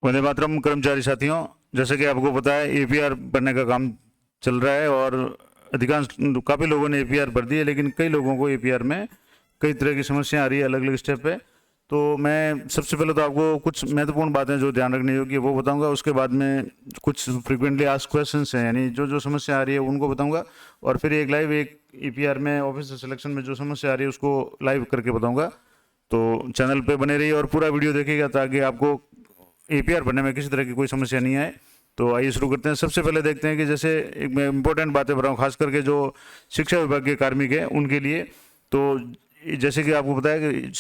वंदे मातरम कर्मचारी साथियों, जैसे कि आपको पता है एपीआर भरने का काम चल रहा है और अधिकांश काफ़ी लोगों ने एपीआर भर दी है, लेकिन कई लोगों को एपीआर में कई तरह की समस्याएं आ रही है अलग अलग स्टेप पे। तो मैं सबसे पहले तो आपको कुछ महत्वपूर्ण बातें जो ध्यान रखनी होगी वो बताऊंगा। उसके बाद में कुछ फ्रिक्वेंटली आस्क्ड क्वेश्चंस हैं, यानी जो जो समस्या आ रही है उनको बताऊंगा। और फिर एक ईपीआर में ऑफिसर सिलेक्शन में जो समस्या आ रही है उसको लाइव करके बताऊंगा। तो चैनल पे बने रहिए और पूरा वीडियो देखिएगा ताकि आपको एपीआर भरने में किसी तरह की कोई समस्या नहीं आए। तो आइए शुरू करते हैं। सबसे पहले देखते हैं कि जैसे एक मैं इंपॉर्टेंट बातें बताऊँ, खास करके जो शिक्षा विभाग के कार्मिक हैं उनके लिए। तो जैसे कि आपको पता है कि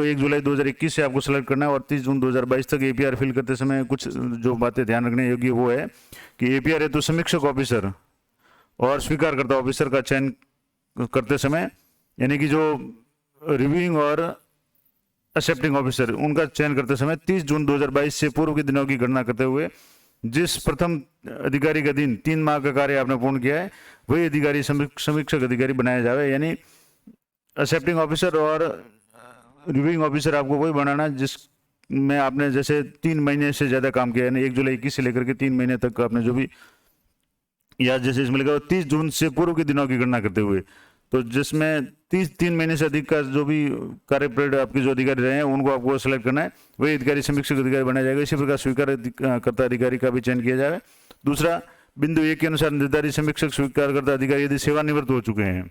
1 जुलाई 2021 से आपको सेलेक्ट करना है और 30 जून 2022 तक एपीआर फिल करते समय कुछ जो बातें ध्यान रखने योग्य वो है कि एपीआर है तो समीक्षक ऑफिसर और स्वीकारकर्ता ऑफिसर का चयन करते समय, यानी कि जो रिव्यूइंग और एक्सेप्टिंग ऑफिसर उनका चयन करते समय 30 जून 2022 से पूर्व के दिनों की गणना करते हुए जिस प्रथम अधिकारी का दिन 3 माह का कार्य आपने पूर्ण किया है वही अधिकारी समीक्षक अधिकारी बनाया जाए। यानी एक्सेप्टिंग ऑफिसर और रिव्यूइंग ऑफिसर आपको वही बनाना जिसमें आपने जैसे 3 महीने से ज़्यादा काम किया है, यानी 1 जुलाई 21 से लेकर के 3 महीने तक आपने जो भी, या जैसे इसमें लिखा 30 जून से पूर्व के दिनों की गणना करते हुए, तो जिसमें 3 महीने से अधिक का जो भी कार्य पीरियड आपके जो अधिकारी रहे हैं उनको आपको सेलेक्ट करना है, वही अधिकारी समीक्षक अधिकारी बनाया जाएगा। इसी प्रकार स्वीकारकर्ता अधिकारी का भी चयन किया जाए। दूसरा, बिंदु 1 के अनुसार निर्धारित समीक्षक स्वीकारकर्ता अधिकारी यदि सेवानिवृत्त हो चुके हैं।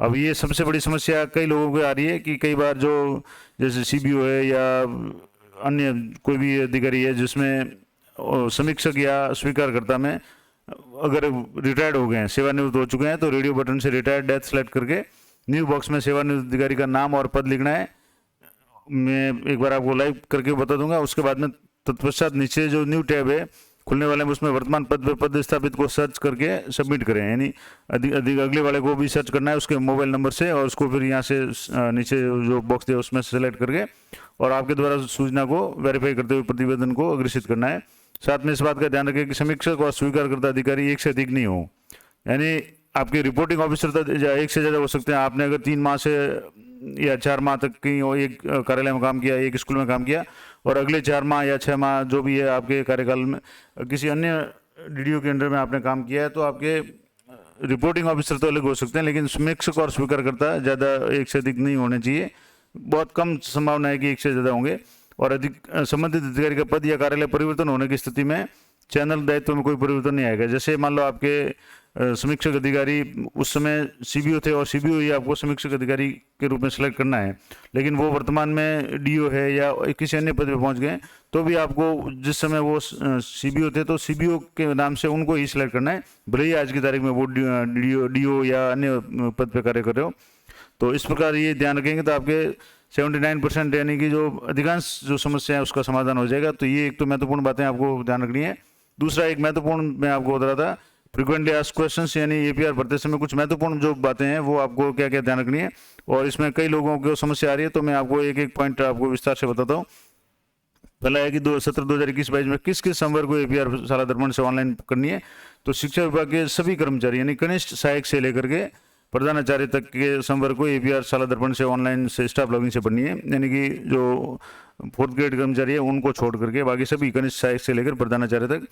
अब ये सबसे बड़ी समस्या कई लोगों को आ रही है कि कई बार जो जैसे सीबीओ है या अन्य कोई भी अधिकारी है जिसमें समीक्षक या स्वीकारकर्ता में अगर रिटायर्ड हो गए हैं, सेवानिवृत्त हो चुके हैं, तो रेडियो बटन से रिटायर्ड डेथ सेलेक्ट करके न्यू बॉक्स में सेवानिवृत्त अधिकारी का नाम और पद लिखना है। मैं एक बार आपको लाइव करके बता दूंगा। उसके बाद में तत्पश्चात नीचे जो न्यू टैब है खुलने वाले में उसमें वर्तमान पद पर पद स्थापित को सर्च करके सबमिट करें, यानी अगले वाले को भी सर्च करना है उसके मोबाइल नंबर से और उसको फिर यहाँ से नीचे जो बॉक्स दिया उसमें सेलेक्ट करके और आपके द्वारा सूचना को वेरीफाई करते हुए प्रतिवेदन को अग्रेषित करना है। साथ में इस बात का ध्यान रखें कि समीक्षक और स्वीकारकर्ता अधिकारी एक से अधिक नहीं हो, यानी आपके रिपोर्टिंग ऑफिसर तो एक से ज़्यादा हो सकते हैं। आपने अगर 3 माह से या 4 माह तक कहीं एक कार्यालय में काम किया, एक स्कूल में काम किया और अगले 4 माह या 6 माह जो भी है आपके कार्यकाल में किसी अन्य डीडीओ के अंडर में आपने काम किया है, तो आपके रिपोर्टिंग ऑफिसर तो अलग हो सकते हैं, लेकिन समीक्षक और स्वीकारकर्ता ज़्यादा एक से अधिक नहीं होने चाहिए। बहुत कम संभावना है कि एक से ज़्यादा होंगे। और अधिक संबंधित अधिकारी का पद या कार्यालय परिवर्तन होने की स्थिति में चैनल दायित्व में कोई परिवर्तन नहीं आएगा। जैसे मान लो आपके समीक्षक अधिकारी उस समय सीबीओ थे और सीबीओ ही आपको समीक्षक अधिकारी के रूप में सेलेक्ट करना है, लेकिन वो वर्तमान में डीओ है या किसी अन्य पद पर पहुंच गए, तो भी आपको जिस समय वो सीबीओ थे तो सीबीओ के नाम से उनको ही सिलेक्ट करना है, भले ही आज की तारीख में वो डीओ या अन्य पद पर कार्य कर रहे हो। तो इस प्रकार ये ध्यान रखेंगे तो आपके 79% यानी कि जो अधिकांश जो समस्या है उसका समाधान हो जाएगा। तो ये एक तो महत्वपूर्ण बातें आपको ध्यान रखनी है। दूसरा एक महत्वपूर्ण मैं आपको बता रहा था फ्रिक्वेंटली आस्क्ड क्वेश्चंस, यानी एपीआर भरते समय कुछ महत्वपूर्ण जो बातें हैं वो आपको क्या क्या ध्यान रखनी है और इसमें कई लोगों को समस्या आ रही है, तो मैं आपको एक एक पॉइंट आपको विस्तार से बताता हूँ। पहला है कि 2017-2021-22 में किस किस संवर्ग को एपीआर शाला दर्पण से ऑनलाइन करनी है। तो शिक्षा विभाग के सभी कर्मचारी यानी कनिष्ठ सहायक से लेकर के प्रधानाचार्य तक के संवर्ग को एपीआर शाला दर्पण से ऑनलाइन से स्टाफ लॉगिन से पढ़नी है, यानी कि जो 4th ग्रेड कर्मचारी है उनको छोड़ करके बाकी सभी कनिष्ठ सहायक से लेकर प्रधानाचार्य तक।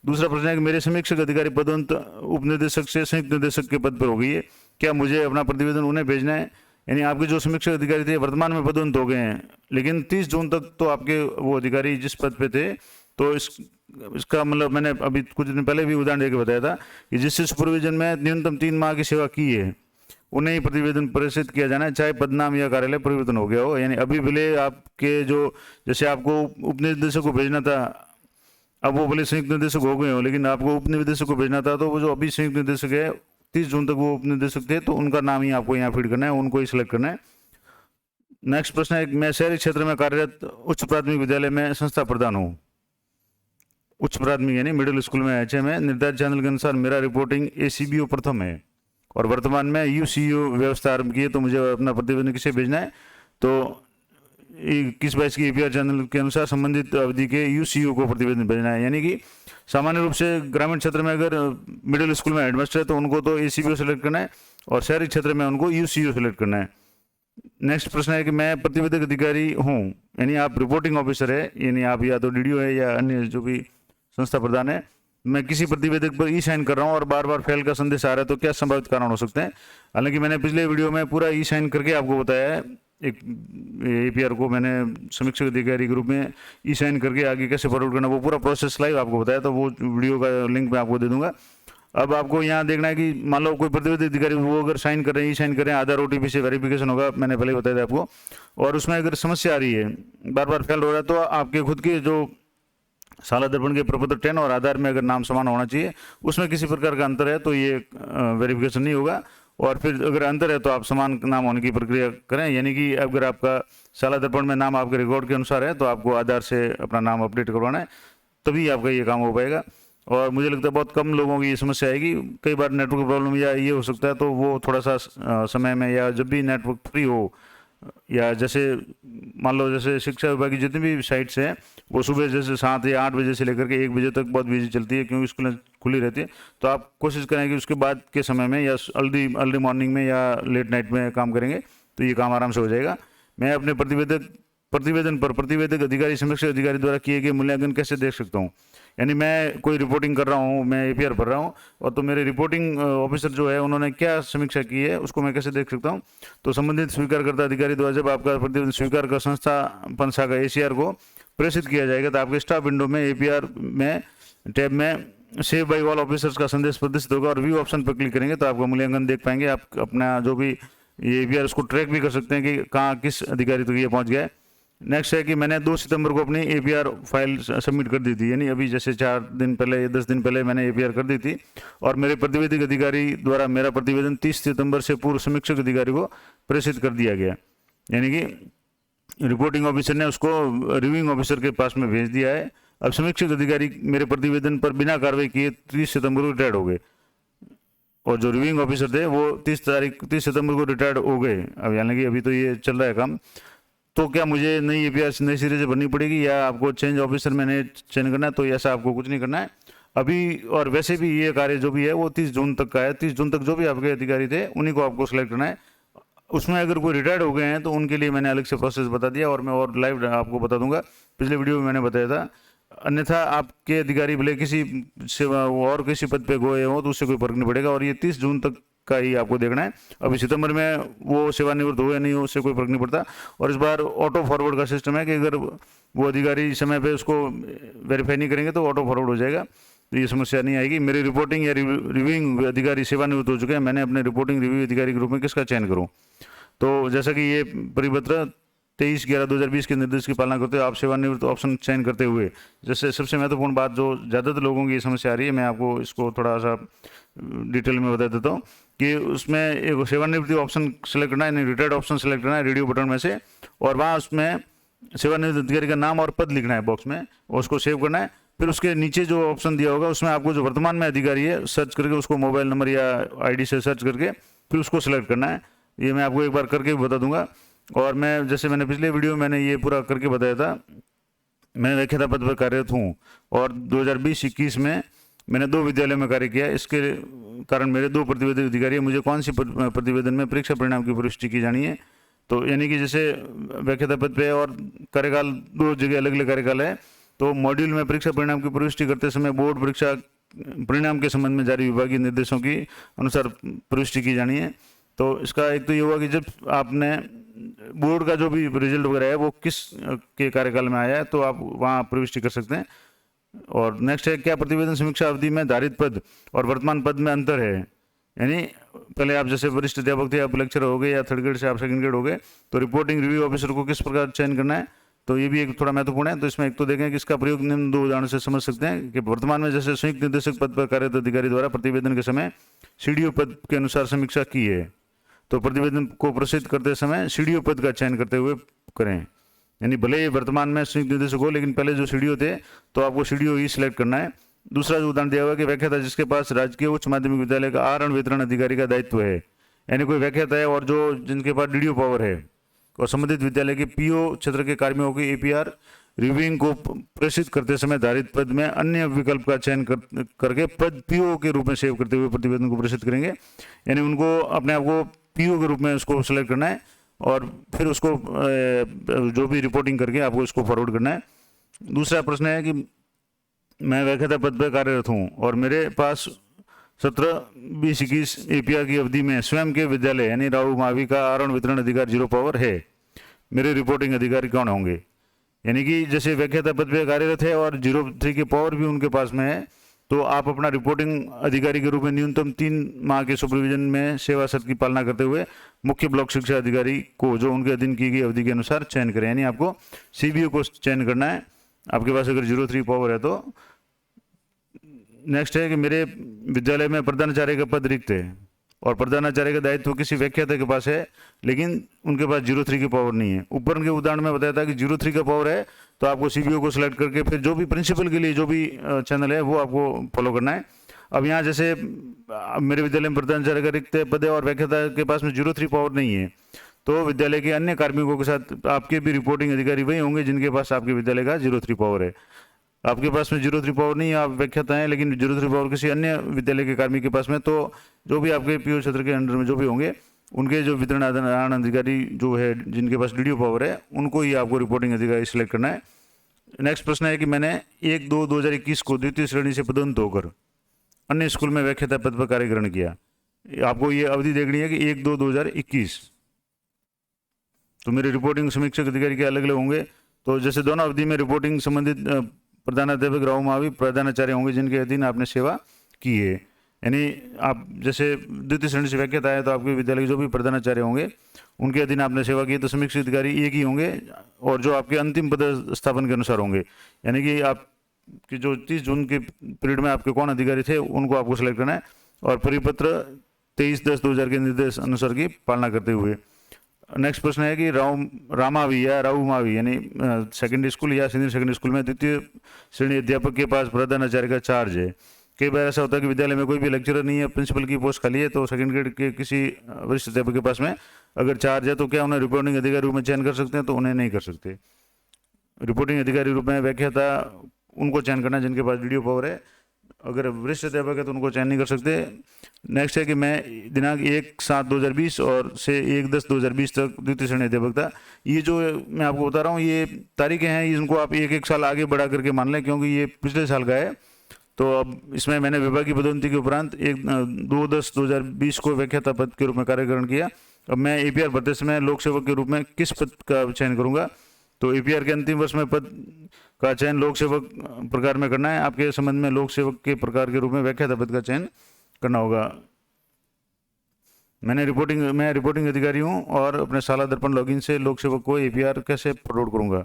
दूसरा प्रश्न है कि मेरे समीक्षक अधिकारी पदोन्नत उपनिदेशक से संयुक्त निदेशक के पद पर हो गई है, क्या मुझे अपना प्रतिवेदन उन्हें भेजना है? यानी आपके जो समीक्षक अधिकारी थे वर्तमान में पदोन्नत हो गए हैं, लेकिन 30 जून तक तो आपके वो अधिकारी जिस पद पे थे, तो इसका मतलब मैंने अभी कुछ दिन पहले भी उदाहरण देकर बताया था कि जिससे सुपरविजन में न्यूनतम 3 माह की सेवा की है उन्हें ही प्रतिवेदन प्रेषित किया जाना है, चाहे पदनाम या कार्यालय परिवर्तन हो गया हो। यानी अभी भले आपके जो जैसे आपको उपनिदेशक को भेजना था, अब वो भले संयुक्त निदेशक हो गए हो, लेकिन आपको उपनिदेशक को भेजना था, तो वो जो अभी संयुक्त निदेशक है 30 जून तक वो उपनिदेशक थे, तो उनका नाम ही आपको यहाँ फीड करना है, उनको ही सिलेक्ट करना है। नेक्स्ट प्रश्न है, मैं शहरी क्षेत्र में कार्यरत उच्च प्राथमिक विद्यालय में संस्था प्रधान हूँ। उच्च प्राथमिक यानी मिडिल स्कूल में एचएम है। निर्धारित चैनल के अनुसार मेरा रिपोर्टिंग एसीबीओ प्रथम है और वर्तमान में यूसीओ व्यवस्था आरंभ की है, तो मुझे अपना प्रतिवेदन किसे भेजना है? तो 21-22 की एपीआर चैनल के अनुसार संबंधित अवधि के यूसीओ को प्रतिवेदन भेजना है। यानी कि सामान्य रूप से ग्रामीण क्षेत्र में अगर मिडिल स्कूल में हेडमास्टर है तो उनको तो एसीबीओ सेलेक्ट करना है और शहरी क्षेत्र में उनको यूसीओ सेलेक्ट करना है। नेक्स्ट प्रश्न है कि मैं प्रतिवेदक अधिकारी हूँ, यानी आप रिपोर्टिंग ऑफिसर है, यानी आप या तो डीडीओ है या अन्य जो भी संस्था प्रधान है, मैं किसी प्रतिवेदक पर ई साइन कर रहा हूँ और बार बार फेल का संदेश आ रहा है, तो क्या संभावित कारण हो सकते हैं। हालांकि मैंने पिछले वीडियो में पूरा ई साइन करके आपको बताया है, एक एपीआर को मैंने समीक्षक अधिकारी ग्रुप में ई साइन करके आगे कैसे फॉरवर्ड करना, वो पूरा प्रोसेस लाइव आपको बताया, तो वो वीडियो का लिंक मैं आपको दे दूंगा। अब आपको यहाँ देखना है कि मान लो कोई प्रतिवेदक अधिकारी वो अगर साइन कर रहे हैं, ई साइन कर रहे हैं, आधार ओटीपी से वेरिफिकेशन होगा, मैंने पहले ही बताया था आपको, और उसमें अगर समस्या आ रही है, बार बार फेल हो रहा है, तो आपके खुद के जो साला दर्पण के प्रपत्र 10 और आधार में अगर नाम समान होना चाहिए, उसमें किसी प्रकार का अंतर है तो ये वेरिफिकेशन नहीं होगा। और फिर अगर अंतर है तो आप समान नाम होने की प्रक्रिया करें, यानी कि अगर आपका साला दर्पण में नाम आपके रिकॉर्ड के अनुसार है तो आपको आधार से अपना नाम अपडेट करवाना है, तभी आपका ये काम हो पाएगा। और मुझे लगता है बहुत कम लोगों की ये समस्या आएगी। कई बार नेटवर्क प्रॉब्लम या ये हो सकता है, तो वो थोड़ा सा समय में या जब भी नेटवर्क फ्री हो, या जैसे मान लो जैसे शिक्षा विभाग की जितनी भी साइट्स हैं वो सुबह जैसे 7 या 8 बजे से लेकर के 1 बजे तक बहुत बिजी चलती है, क्योंकि स्कूलें खुली रहती है, तो आप कोशिश करें कि उसके बाद के समय में या अर्ली मॉर्निंग में या लेट नाइट में काम करेंगे, तो ये काम आराम से हो जाएगा। मैं अपने प्रतिवेदन पर प्रतिवेदक अधिकारी समीक्षक अधिकारी द्वारा किए गए मूल्यांकन कैसे देख सकता हूँ, यानी मैं कोई रिपोर्टिंग कर रहा हूँ, मैं एपीआर भर रहा हूँ, और तो मेरे रिपोर्टिंग ऑफिसर जो है उन्होंने क्या समीक्षा की है उसको मैं कैसे देख सकता हूँ। तो संबंधित स्वीकारकर्ता अधिकारी द्वारा जब आपका प्रतिवेदन स्वीकार का संस्थापन शाखा एसीआर को प्रेषित किया जाएगा, तो आपके स्टाफ विंडो में एपीआर में टैब में सेव बाई ऑल ऑफिसर्स का संदेश प्रदर्शित होगा, और व्यू ऑप्शन पर क्लिक करेंगे तो आपका मूल्यांकन देख पाएंगे। आप अपना जो भी ये एपीआर उसको ट्रैक भी कर सकते हैं कि कहाँ किस अधिकारी तक ये पहुँच गया है। नेक्स्ट है कि मैंने 2 सितंबर को अपनी एपीआर फाइल सबमिट कर दी थी, यानी अभी जैसे 4 दिन पहले या 10 दिन पहले मैंने एपीआर कर दी थी, और मेरे प्रतिवेदक अधिकारी द्वारा मेरा प्रतिवेदन 30 सितंबर से पूर्व समीक्षक अधिकारी को प्रेषित कर दिया गया, यानी कि रिपोर्टिंग ऑफिसर ने उसको रिव्यूइंग ऑफिसर के पास में भेज दिया है। अब समीक्षक अधिकारी मेरे प्रतिवेदन पर बिना कार्रवाई किए 30 सितंबर को रिटायर्ड हो गए, और जो रिव्यूइंग ऑफिसर थे वो 30 सितंबर को रिटायर्ड हो गए। अब यानी कि अभी तो ये चल रहा है काम, तो क्या मुझे नई एपीआर नई सिरे से भरनी पड़ेगी या आपको चेंज ऑफिसर में नए चेंज करना है, तो ऐसा आपको कुछ नहीं करना है अभी। और वैसे भी ये कार्य जो भी है वो 30 जून तक का है, 30 जून तक जो भी आपके अधिकारी थे उन्हीं को आपको सिलेक्ट करना है। उसमें अगर कोई रिटायर्ड हो गए हैं तो उनके लिए मैंने अलग से प्रोसेस बता दिया, और मैं और लाइव आपको बता दूंगा, पिछले वीडियो में मैंने बताया था। अन्यथा आपके अधिकारी भले किसी सेवा और किसी पद पे गए हो तो उससे कोई फर्क नहीं पड़ेगा, और ये 30 जून तक का ही आपको देखना है। अभी सितंबर में वो सेवानिवृत्त हो या नहीं हो उससे कोई फर्क नहीं पड़ता, और इस बार ऑटो फॉरवर्ड का सिस्टम है कि अगर वो अधिकारी समय पे उसको वेरीफाई नहीं करेंगे तो ऑटो फॉरवर्ड हो जाएगा, तो ये समस्या नहीं आएगी। मेरे रिपोर्टिंग या रिव्यूइंग अधिकारी सेवानिवृत्त हो चुके हैं, मैंने अपने रिपोर्टिंग रिव्यू अधिकारी ग्रुप में किसका चयन करूँ। तो जैसा कि ये परिपत्र 23/11/2020 के निर्देश की पालना करते हुए आप सेवानिवृत्त ऑप्शन चयन करते हुए, जैसे सबसे महत्वपूर्ण बात जो ज़्यादातर लोगों की समस्या आ रही है, मैं आपको इसको थोड़ा सा डिटेल में बता देता हूँ कि उसमें एक सेवानिवृत्ति ऑप्शन सेलेक्ट करना है, यानी रिटायर्ड ऑप्शन सेलेक्ट करना है रेडियो बटन में से, और वहाँ उसमें सेवानिवृत्त अधिकारी का नाम और पद लिखना है बॉक्स में, और उसको सेव करना है। फिर उसके नीचे जो ऑप्शन दिया होगा उसमें आपको जो वर्तमान में अधिकारी है सर्च करके उसको मोबाइल नंबर या आईडी से सर्च करके फिर उसको सिलेक्ट करना है। ये मैं आपको एक बार करके भी बता दूंगा, और मैं जैसे मैंने पिछले वीडियो में मैंने ये पूरा करके बताया था, मैं व्याख्याता पद पर कार्यरत हूँ, और 2020-21 में मैंने 2 विद्यालयों में कार्य किया। इसके कारण मेरे 2 प्रतिवेदक अधिकारी हैं, मुझे कौन सी प्रतिवेदन में परीक्षा परिणाम की पुष्टि की जानी है। तो यानी कि जैसे व्याख्याता पद पे और कार्यकाल 2 जगह अलग अलग कार्यकाल है, तो मॉड्यूल में परीक्षा परिणाम की प्रविष्टि करते समय बोर्ड परीक्षा परिणाम के संबंध में जारी विभागीय निर्देशों की अनुसार प्रविष्टि की जानी है। तो इसका एक तो ये हुआ कि जब आपने बोर्ड का जो भी रिजल्ट वगैरह है वो किस के कार्यकाल में आया है तो आप वहाँ प्रविष्टि कर सकते हैं। और नेक्स्ट है, क्या प्रतिवेदन समीक्षा अवधि में धारित पद और वर्तमान पद में अंतर है, यानी पहले आप जैसे वरिष्ठ अध्यापक थे, आप लेक्चरर हो गए, या थर्ड ग्रेड से आप सेकंड ग्रेड हो गए, तो रिपोर्टिंग रिव्यू ऑफिसर को किस प्रकार चयन करना है, तो ये भी एक थोड़ा महत्वपूर्ण है। तो इसमें एक तो देखें कि इसका प्रयोग निम्न 2 उदाहरण से समझ सकते हैं कि वर्तमान में जैसे संयुक्त निर्देशक पद पर कार्यरत अधिकारी द्वारा प्रतिवेदन के समय सीडीओ पद के अनुसार समीक्षा की है, तो प्रतिवेदन को प्रसिद्ध करते समय सीडीओ पद का चयन करते हुए करें, यानी भले ही वर्तमान में संयुक्त निर्देशक हो लेकिन पहले जो सीडीओ थे तो आपको सीडीओ ही सिलेक्ट करना है। दूसरा जो उदाहरण दिया हुआ है कि व्याख्याता जिसके पास राजकीय उच्च माध्यमिक विद्यालय का आहरण वितरण अधिकारी का दायित्व है, यानी कोई व्याख्याता है और जो जिनके पास डीडीओ पावर है, और संबंधित विद्यालय के पीओ क्षेत्र के कार्मिकों की एपीआर रिव्यूइंग को प्रेषित करते समय धारित पद में अन्य विकल्प का चयन करके पद पीओ के रूप में सेव करते हुए प्रतिवेदन को प्रेषित करेंगे, यानी उनको अपने आप को पीओ के रूप में उसको सेलेक्ट करना है। और फिर उसको जो भी रिपोर्टिंग करके आपको इसको फॉरवर्ड करना है। दूसरा प्रश्न है कि मैं व्याख्याता पद पर कार्यरत हूँ और मेरे पास 17-20-21 APR की अवधि में स्वयं के विद्यालय यानी राहु मावी का आवरण वितरण अधिकार 0 पावर है। मेरे रिपोर्टिंग अधिकारी कौन होंगे? यानी कि जैसे व्याख्याता पद पर कार्यरत है और 0.3 के पावर भी उनके पास में है, तो आप अपना रिपोर्टिंग अधिकारी के रूप में न्यूनतम 3 माह के सुपरविजन में सेवा शर्त की पालना करते हुए मुख्य ब्लॉक शिक्षा अधिकारी को जो उनके अधीन की गई अवधि के अनुसार चयन करें। यानी आपको CBO को चयन करना है, आपके पास अगर 0.3 पावर है तो। नेक्स्ट है कि मेरे विद्यालय में प्रधानाचार्य का पद रिक्त है और प्रधानाचार्य का दायित्व किसी व्याख्याता के पास है, लेकिन उनके पास 0.3 की पावर नहीं है। ऊपर उनके उदाहरण में बताया था कि 0.3 का पावर है, तो आपको CBO को सिलेक्ट करके फिर जो भी प्रिंसिपल के लिए जो भी चैनल है वो आपको फॉलो करना है। अब यहाँ जैसे मेरे विद्यालय में प्रधानाचार्य का रिक्त पद है और व्याख्याता के पास में 0.3 पावर नहीं है, तो विद्यालय के अन्य कार्मिकों के साथ आपके भी रिपोर्टिंग अधिकारी वही होंगे जिनके पास आपके विद्यालय का 0.3 पावर है। आपके पास में 0.3 पावर नहीं है, आप व्याख्याता हैं, लेकिन 0.3 पावर किसी अन्य विद्यालय के कार्मिक के पास में, तो जो भी आपके PO क्षेत्र के अंडर में जो भी होंगे उनके जो वितरण आदान अधिकारी जो है जिनके पास DDO पावर है, उनको ही आपको रिपोर्टिंग अधिकारी सिलेक्ट करना है। नेक्स्ट प्रश्न है कि मैंने 1/2/2021 को द्वितीय श्रेणी से पदोन्नत होकर अन्य स्कूल में व्याख्याता पद पर कार्य ग्रहण किया। आपको ये अवधि देखनी है कि 1/2/2021, तो मेरे रिपोर्टिंग समीक्षक अधिकारी के अलग अलग होंगे। तो जैसे दोनों अवधि में रिपोर्टिंग संबंधित प्रधानाध्यापक राहु मावी प्रधानाचार्य होंगे जिनके अधीन आपने सेवा की है। यानी आप जैसे द्वितीय श्रेणी से व्याख्याता है तो आपके विद्यालय के जो भी प्रधानाचार्य होंगे उनके अधीन आपने सेवा की, तो समीक्षक अधिकारी एक ही होंगे और जो आपके अंतिम पदस्थापन के अनुसार होंगे। यानी कि आपकी जो 30 जून के पीरियड में आपके कौन अधिकारी थे उनको आपको सेलेक्ट करना है और परिपत्र 23/10/2000 के निर्देश अनुसार की पालना करते हुए। नेक्स्ट प्रश्न है कि रामावी या राहु मावी यानी सेकेंडरी स्कूल या सीनियर सेकेंडरी स्कूल में द्वितीय श्रेणी अध्यापक के पास प्रधानाचार्य का चार्ज है। कई बार ऐसा होता है कि विद्यालय में कोई भी लेक्चरर नहीं है, प्रिंसिपल की पोस्ट खाली है, तो सेकंड ग्रेड के किसी वरिष्ठ अध्यापक के पास में अगर चार्ज है तो क्या उन्हें रिपोर्टिंग अधिकारी रूप में चयन कर सकते हैं? तो उन्हें नहीं कर सकते। रिपोर्टिंग अधिकारी रूप में व्याख्याता उनको चयन करना जिनके पास DDO पावर है, अगर वरिष्ठ अध्यापक है तो उनको चयन नहीं कर सकते। नेक्स्ट है कि मैं दिनांक 1/7/2020 और से 1/10/2020 तक द्वितीय श्रेणी अध्यापक था। ये जो मैं आपको बता रहा हूँ ये तारीखें हैं, इनको आप एक साल आगे बढ़ा करके मान लें क्योंकि ये पिछले साल का है। तो अब इसमें मैंने विभागीय पदोन्नति के उपरांत 2/10/2020 को व्याख्याता पद के रूप में कार्य ग्रहण किया। अब मैं APR भरते समय लोक सेवक के रूप में किस पद का चयन करूंगा? तो APR के अंतिम वर्ष में पद का चयन लोक सेवक प्रकार में करना है। आपके संबंध में लोक सेवक के प्रकार के रूप में व्याख्याता पद का चयन करना होगा। मैं रिपोर्टिंग अधिकारी हूं और अपने साला दर्पण लॉगिन से लोक सेवक को APR कैसे फॉरवर्ड करूंगा?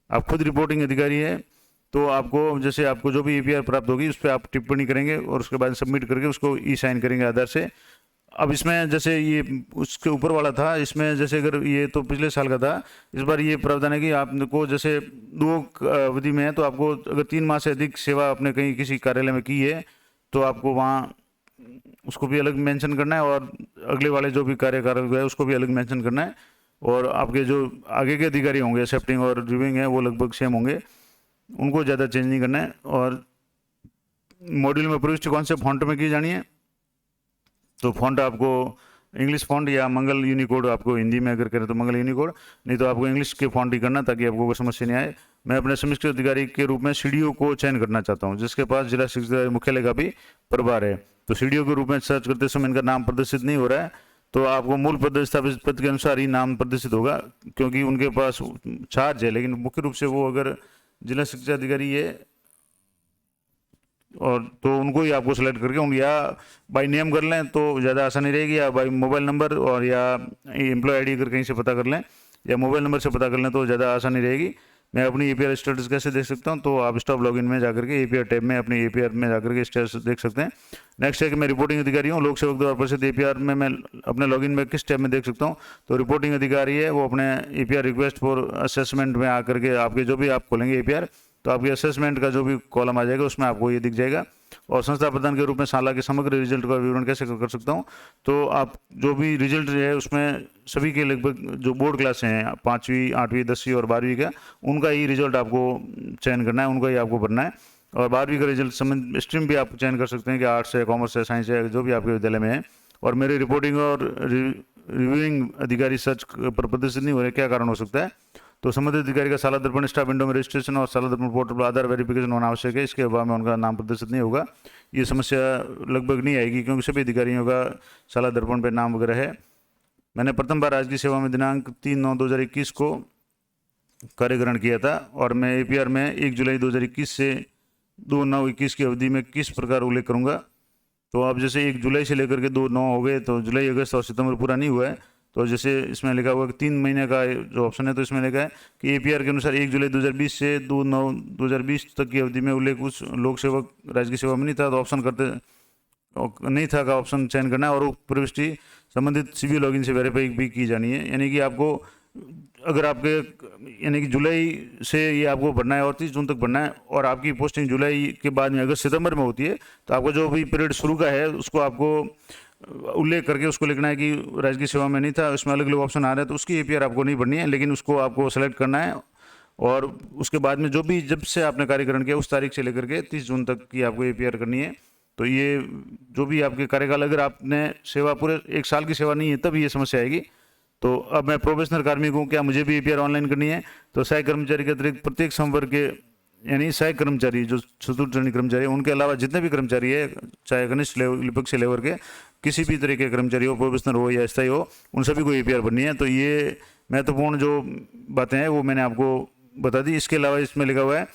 आप खुद रिपोर्टिंग अधिकारी है तो आपको जैसे आपको जो भी APR प्राप्त होगी उस पर आप टिप्पणी करेंगे और उसके बाद सबमिट करके उसको E-साइन करेंगे आधार से। अब इसमें जैसे ये उसके ऊपर वाला था, इसमें जैसे अगर ये तो पिछले साल का था, इस बार ये प्रावधान है कि आपको जैसे 2 अवधि में है तो आपको अगर 3 माह से अधिक सेवा आपने कहीं किसी कार्यालय में की है तो आपको वहाँ उसको भी अलग मेंशन करना है और अगले वाले जो भी कार्यकाल है उसको भी अलग मेंशन करना है। और आपके जो आगे के अधिकारी होंगे एक्सेप्टिंग और रिव्यूइंग है वो लगभग सेम होंगे, उनको ज़्यादा चेंज नहीं करना है। और मॉड्यूल में प्रविष्टि कौन से फॉन्ट में की जानी है? तो फॉन्ट आपको इंग्लिश फॉन्ट या मंगल यूनिकोड, आपको हिंदी में अगर करें तो मंगल यूनिकोड, नहीं तो आपको इंग्लिश के फॉन्ट ही करना ताकि आपको कोई समस्या नहीं आए। मैं अपने समीक्षक अधिकारी के रूप में CDO को चयन करना चाहता हूं जिसके पास जिला शिक्षा मुख्यालय का भी प्रभार है। तो CDO के रूप में सर्च करते समय इनका नाम प्रदर्शित नहीं हो रहा है, तो आपको मूल पदस्थापित पद के अनुसार ही नाम प्रदर्शित होगा क्योंकि उनके पास चार्ज है, लेकिन मुख्य रूप से वो अगर जिला शिक्षा अधिकारी है और तो उनको ही आपको सेलेक्ट करके उन या बाय नेम कर लें तो ज़्यादा आसानी रहेगी, या बाय मोबाइल नंबर और या एम्प्लॉय ID अगर कहीं से पता कर लें या मोबाइल नंबर से पता कर लें तो ज़्यादा आसानी रहेगी। मैं अपनी APR स्टेटस कैसे देख सकता हूं? तो आप स्टॉप लॉगिन में जाकर के APR टैब में अपनी APR में जाकर के स्टेटस देख सकते हैं। नेक्स्ट है कि मैं रिपोर्टिंग अधिकारी हूं, लोक सेवक द्वारा प्रसिद्ध APR में मैं अपने लॉगिन में किस टैब में देख सकता हूं? तो रिपोर्टिंग अधिकारी है वो अपने APR रिक्वेस्ट फॉर असेसमेंट में आकर के आपके जो भी आप खोलेंगे APR तो आपके असेसमेंट का जो भी कॉलम आ जाएगा उसमें आपको ये दिख जाएगा। और संस्था प्रधान के रूप में साल के समग्र रिजल्ट का विवरण कैसे कर सकता हूँ? तो आप जो भी रिजल्ट है उसमें सभी के लगभग जो बोर्ड क्लासें हैं 5वीं 8वीं 10वीं और 12वीं का, उनका ही रिजल्ट आपको चयन करना है, उनका ही आपको भरना है। और 12वीं का रिजल्ट संबंध स्ट्रीम भी आप चयन कर सकते हैं कि आर्ट्स है, कॉमर्स है, साइंस है, जो भी आपके विद्यालय में है। और मेरे रिपोर्टिंग और रिव्यूइंग अधिकारी सर्च पर प्रदर्शित नहीं हो रहे, क्या कारण हो सकता है? तो संबंधित अधिकारी का साला दर्पण स्टाफ विंडो में रजिस्ट्रेशन और साला दर्पण पोर्टल पर आधार वेरिफिकेशन होना आवश्यक है। इसके अभाव में उनका नाम प्रदर्शित नहीं होगा। ये समस्या लगभग नहीं आएगी क्योंकि सभी अधिकारियों का साला दर्पण पर नाम वगैरह है। मैंने प्रथम बार राजकीय सेवा में दिनांक 3/9/2021 को कार्य ग्रहण किया था और मैं APR में 1 जुलाई 2021 से 2/9/21 की अवधि में किस प्रकार उल्लेख करूंगा? तो अब जैसे 1 जुलाई से लेकर के 2/9 हो गए, तो जुलाई, अगस्त और सितंबर पूरा नहीं हुआ है। तो जैसे इसमें लिखा हुआ कि 3 महीने का जो ऑप्शन है, तो इसमें लिखा है कि APR के अनुसार 1 जुलाई 2020 से 2/9/2020 तक की अवधि में उल्लेख उस लोक सेवक राजकीय सेवा में नहीं था, तो ऑप्शन करते नहीं था का ऑप्शन चयन करना है और वो प्रविष्टि संबंधित सिविल लॉगिन से वेरीफाई भी की जानी है। यानी कि आपको, अगर आपके, यानी कि जुलाई से ये आपको भरना है और 30 जून तक भरना है और आपकी पोस्टिंग जुलाई के बाद में अगस्त सितंबर में होती है, तो आपका जो भी पीरियड शुरू का है उसको आपको उल्लेख करके उसको लिखना है कि राजकीय सेवा में नहीं था। उसमें अलग अलग ऑप्शन आ रहे हैं, तो उसकी APR आपको नहीं भरनी है, लेकिन उसको आपको सेलेक्ट करना है और उसके बाद में जो भी, जब से आपने कार्यकरण किया उस तारीख से लेकर के 30 जून तक की आपको APR करनी है। तो ये जो भी आपके कार्यकाल, अगर आपने सेवा पूरे 1 साल की सेवा नहीं है तब ये समस्या आएगी। तो अब मैं प्रोफेशनल कार्मिक हूँ, क्या मुझे भी APR ऑनलाइन करनी है? तो सहायक कर्मचारी के अतिरिक्त प्रत्येक संवर्ग के, यानी सहायक कर्मचारी जो चतुर्थ श्रेणी कर्मचारी, उनके अलावा जितने भी कर्मचारी है, चाहे कनिष्ठ विपक्षी लेवल के किसी भी तरह के कर्मचारी हो, प्रोफेशनल हो या स्थायी हो, उन सभी को APR भरनी है। तो ये महत्वपूर्ण जो बातें हैं वो मैंने आपको बता दी। इसके अलावा इसमें लिखा हुआ है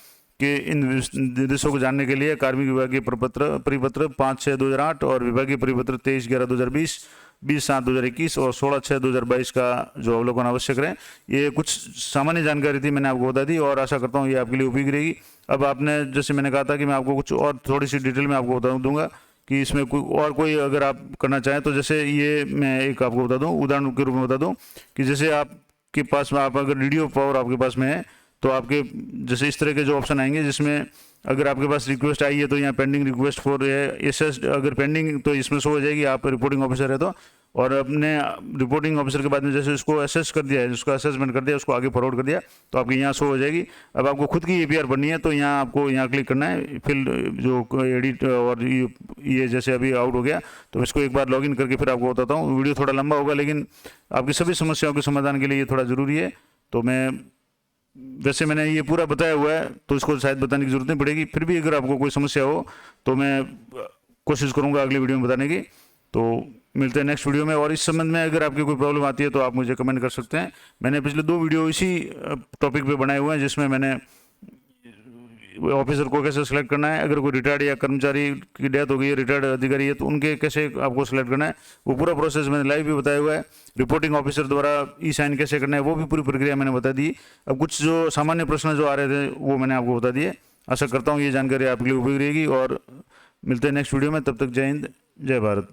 कि इन निर्देशों को जानने के लिए कार्मिक विभागीय परिपत्र 5/6/2008 और विभागीय परिपत्र 23/11/2020, 20/7/2021 और 16/6/2022 का जो अवलोकन आवश्यक है। ये कुछ सामान्य जानकारी थी, मैंने आपको बता दी और आशा करता हूँ ये आपके लिए उपयोगी रहेगी। अब आपने, जैसे मैंने कहा था कि मैं आपको कुछ और थोड़ी सी डिटेल में आपको बता दूंगा कि इसमें कोई अगर आप करना चाहें, तो जैसे ये मैं एक आपको बता दूं, उदाहरण के रूप में बता दूं कि जैसे आपके पास में, आप अगर वीडियो पावर आपके पास में है, तो आपके जैसे इस तरह के जो ऑप्शन आएंगे, जिसमें अगर आपके पास रिक्वेस्ट आई है तो यहाँ पेंडिंग रिक्वेस्ट फॉर SS, अगर पेंडिंग तो इसमें शो हो जाएगी, आप रिपोर्टिंग ऑफिसर है तो। और अपने रिपोर्टिंग ऑफिसर के बाद में जैसे उसको असेस कर दिया है, उसका असेसमेंट कर दिया, उसको आगे फॉरवर्ड कर दिया, तो आपकी यहाँ शो हो जाएगी। अब आपको खुद की APR बननी है तो यहाँ आपको यहाँ क्लिक करना है, फिर जो एडिट, और ये जैसे अभी आउट हो गया, तो इसको एक बार लॉगिन करके फिर आपको बताता हूँ। वीडियो थोड़ा लंबा होगा, लेकिन आपकी सभी समस्याओं के समाधान के लिए ये थोड़ा ज़रूरी है। तो मैं, वैसे मैंने ये पूरा बताया हुआ है तो इसको शायद बताने की जरूरत नहीं पड़ेगी, फिर भी अगर आपको कोई समस्या हो तो मैं कोशिश करूंगा अगली वीडियो में बताने की। तो मिलते हैं नेक्स्ट वीडियो में, और इस संबंध में अगर आपकी कोई प्रॉब्लम आती है तो आप मुझे कमेंट कर सकते हैं। मैंने पिछले 2 वीडियो इसी टॉपिक पे बनाए हुए हैं, जिसमें मैंने ऑफिसर को कैसे सेलेक्ट करना है, अगर कोई रिटायर्ड या कर्मचारी की डेथ हो गई है, रिटायर्ड अधिकारी है, तो उनके कैसे आपको सेलेक्ट करना है, वो पूरा प्रोसेस मैंने लाइव भी बताया हुआ है। रिपोर्टिंग ऑफिसर द्वारा E-साइन कैसे करना है, वो भी पूरी प्रक्रिया मैंने बता दी। अब कुछ जो सामान्य प्रश्न जो आ रहे थे वो मैंने आपको बता दिए। आशा करता हूँ ये जानकारी आपके लिए उपयोगी रहेगी और मिलते हैं नेक्स्ट वीडियो में। तब तक जय हिंद, जय भारत।